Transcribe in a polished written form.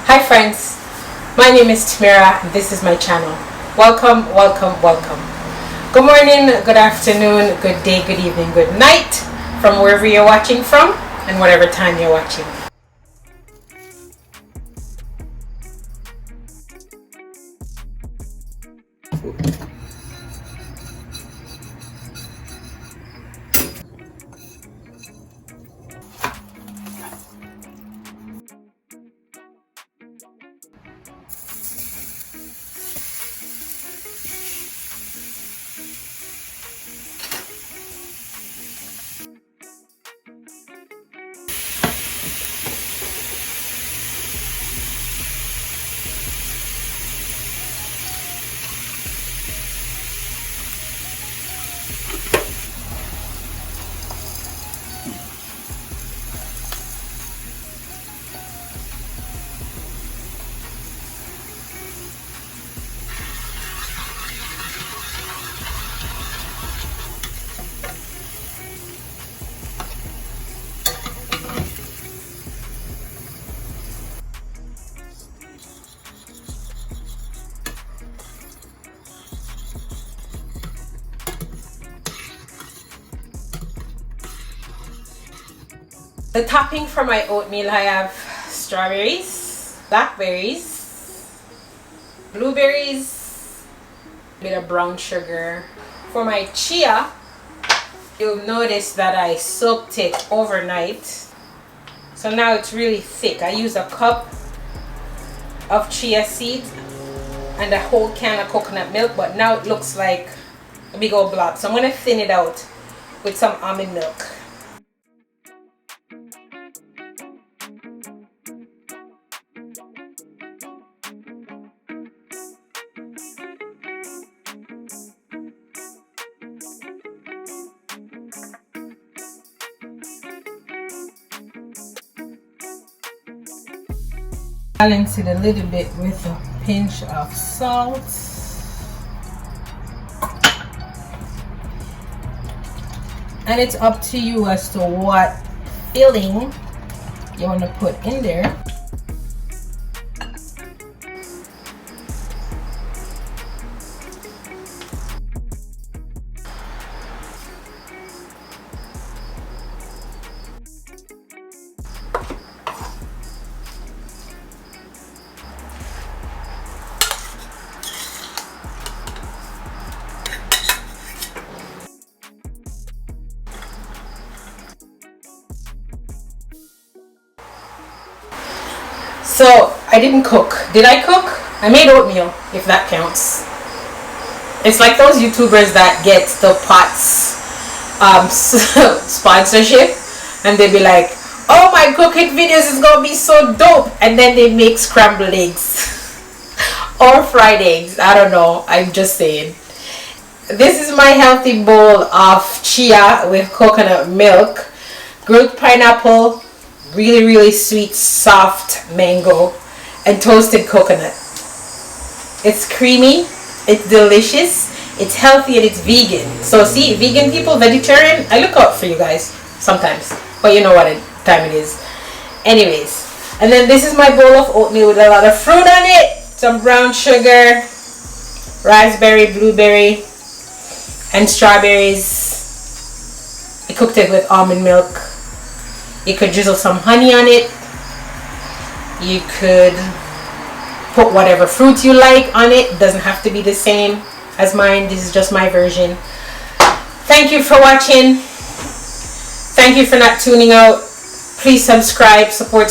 Hi friends, my name is Tamira and this is my channel. Welcome. Good morning, good afternoon, good day, good evening, good night from wherever you're watching from and whatever time you're watching. The topping for my oatmeal, I have strawberries, blackberries, blueberries, a bit of brown sugar. For my chia, you'll notice that I soaked it overnight. So now it's really thick. I use a cup of chia seeds and a whole can of coconut milk, but now it looks like a big old blob. So I'm going to thin it out with some almond milk. Balance it a little bit with a pinch of salt. And it's up to you as to what filling you want to put in there. So I didn't cook. Did I cook? I made oatmeal, if that counts. It's like those YouTubers that get the pots sponsorship and they be like, oh, my cooking videos is gonna be so dope, and then they make scrambled eggs or fried eggs. I don't know, I'm just saying. This is my healthy bowl of chia with coconut milk, grilled pineapple, really sweet soft mango, and toasted coconut. It's creamy, it's delicious, it's healthy, and it's vegan. So see, vegan people, vegetarian, I look out for you guys sometimes, but you know what time it is. Anyways, and then this is my bowl of oatmeal with a lot of fruit on it, some brown sugar, raspberry, blueberry, and strawberries. I cooked it with almond milk. You could drizzle some honey on it. You could put whatever fruits you like on it. It doesn't have to be the same as mine. This is just my version. Thank you for watching. Thank you for not tuning out. Please subscribe, support.